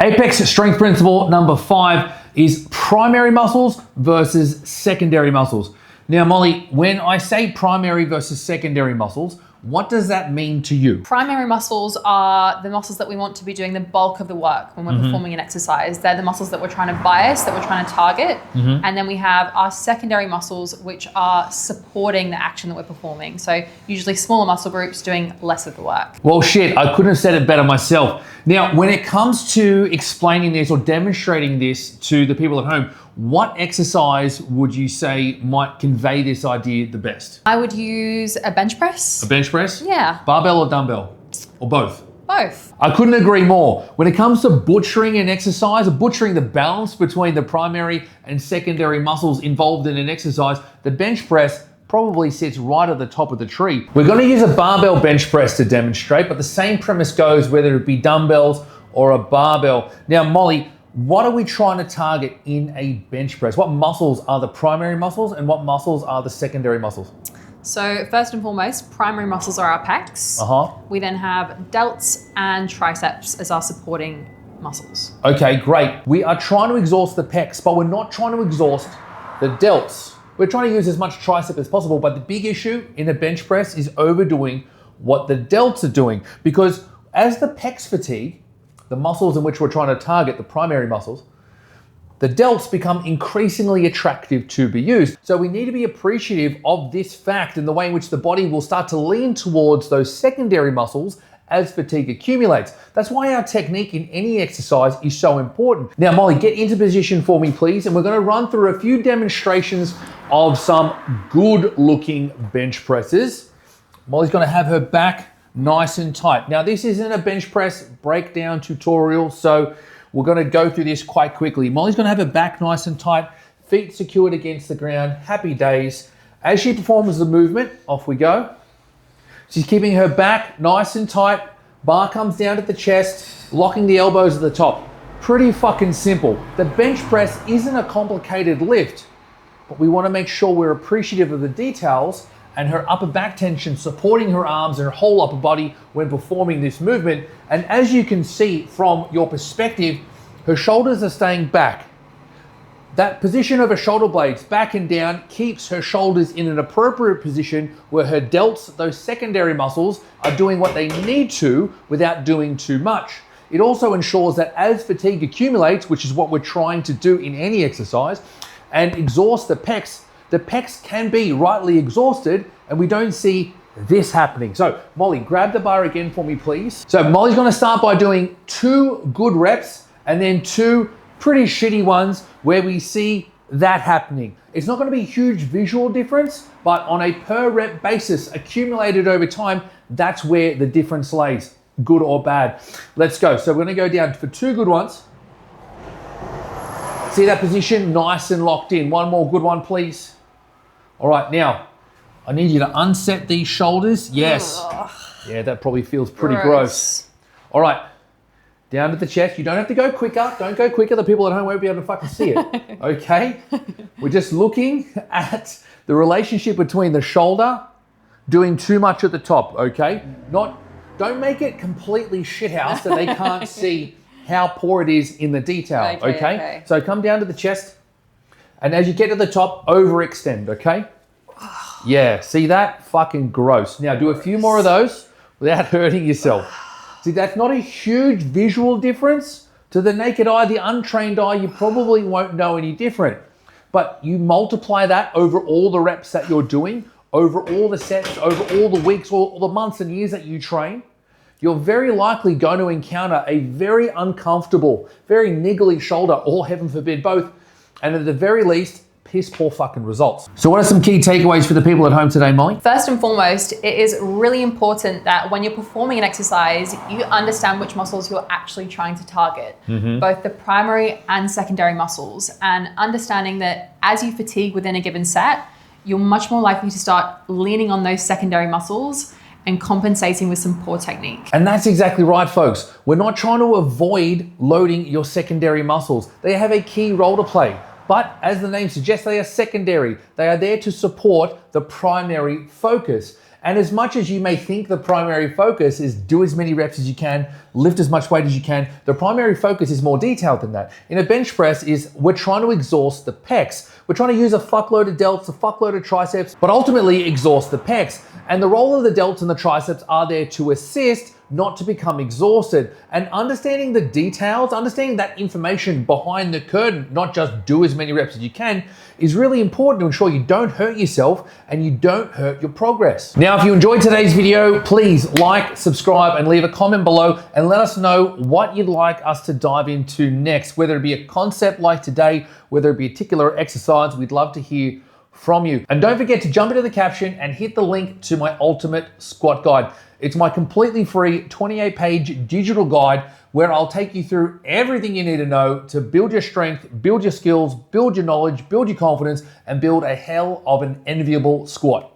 Apex strength principle number 5 is primary muscles versus secondary muscles. Now, Molly, when I say primary versus secondary muscles, what does that mean to you? Primary muscles are the muscles that we want to be doing the bulk of the work when we're performing an exercise. They're the muscles that we're trying to bias, that we're trying to target. And then we have our secondary muscles, which are supporting the action that we're performing. So usually smaller muscle groups doing less of the work. Well, shit, I couldn't have said it better myself. Now, when it comes to explaining this or demonstrating this to the people at home, what exercise would you say might convey this idea the best? I would use a bench press. A bench press? Yeah. Barbell or dumbbell? Or both? Both. I couldn't agree more. When it comes to butchering an exercise, or butchering the balance between the primary and secondary muscles involved in an exercise, the bench press probably sits right at the top of the tree. We're going to use a barbell bench press to demonstrate, but the same premise goes whether it be dumbbells or a barbell. Now, Molly, what are we trying to target in a bench press? What muscles are the primary muscles and what muscles are the secondary muscles? So first and foremost, primary muscles are our pecs. We then have delts and triceps as our supporting muscles. Okay, great. We are trying to exhaust the pecs, but we're not trying to exhaust the delts. We're trying to use as much tricep as possible, but the big issue in a bench press is overdoing what the delts are doing, because as the pecs fatigue, the muscles in which we're trying to target, the primary muscles, the delts become increasingly attractive to be used. So we need to be appreciative of this fact and the way in which the body will start to lean towards those secondary muscles as fatigue accumulates. That's why our technique in any exercise is so important. Now, Molly, get into position for me, please. And we're gonna run through a few demonstrations of some good looking bench presses. Molly's gonna have her back nice and tight. Now, this isn't a bench press breakdown tutorial, so we're gonna go through this quite quickly. Molly's gonna have her back nice and tight, feet secured against the ground, happy days. As she performs the movement, off we go. She's keeping her back nice and tight, bar comes down to the chest, locking the elbows at the top. Pretty fucking simple. The bench press isn't a complicated lift, but we wanna make sure we're appreciative of the details and her upper back tension supporting her arms and her whole upper body when performing this movement. And as you can see from your perspective, her shoulders are staying back. That position of her shoulder blades back and down keeps her shoulders in an appropriate position where her delts, those secondary muscles, are doing what they need to without doing too much. It also ensures that as fatigue accumulates, which is what we're trying to do in any exercise, and exhaust the pecs can be rightly exhausted and we don't see this happening. So Molly, grab the bar again for me, please. So Molly's gonna start by doing 2 good reps and then 2 pretty shitty ones where we see that happening. It's not gonna be a huge visual difference, but on a per rep basis accumulated over time, that's where the difference lays, good or bad. Let's go. So we're gonna go down for 2 good ones. See that position, nice and locked in. One more good one, please. All right, now, I need you to unset these shoulders. Yes. Ugh. Yeah, that probably feels pretty gross. All right, down to the chest. You don't have to go quicker. Don't go quicker. The people at home won't be able to fucking see it, okay? We're just looking at the relationship between the shoulder doing too much at the top, okay? Don't make it completely shithouse so they can't see how poor it is in the detail, okay? So come down to the chest. And as you get to the top, overextend, okay? Yeah, see that? Fucking gross. Now do a few more of those without hurting yourself. See, that's not a huge visual difference. To the naked eye, the untrained eye, you probably won't know any different. But you multiply that over all the reps that you're doing, over all the sets, over all the weeks, all the months and years that you train, you're very likely going to encounter a very uncomfortable, very niggly shoulder, or heaven forbid both, and at the very least, piss poor fucking results. So what are some key takeaways for the people at home today, Molly? First and foremost, it is really important that when you're performing an exercise, you understand which muscles you're actually trying to target, both the primary and secondary muscles, and understanding that as you fatigue within a given set, you're much more likely to start leaning on those secondary muscles and compensating with some poor technique. And that's exactly right, folks. We're not trying to avoid loading your secondary muscles. They have a key role to play. But as the name suggests, they are secondary. They are there to support the primary focus. And as much as you may think the primary focus is do as many reps as you can, lift as much weight as you can, the primary focus is more detailed than that. In a bench press is we're trying to exhaust the pecs. We're trying to use a fuckload of delts, a fuckload of triceps, but ultimately exhaust the pecs. And the role of the delts and the triceps are there to assist, not to become exhausted. And understanding the details, understanding that information behind the curtain, not just do as many reps as you can, is really important to ensure you don't hurt yourself and you don't hurt your progress. Now, if you enjoyed today's video, please like, subscribe, and leave a comment below and let us know what you'd like us to dive into next, whether it be a concept like today, whether it be a particular exercise. We'd love to hear from you. And don't forget to jump into the caption and hit the link to my ultimate squat guide. It's my completely free 28-page digital guide where I'll take you through everything you need to know to build your strength, build your skills, build your knowledge, build your confidence, and build a hell of an enviable squat.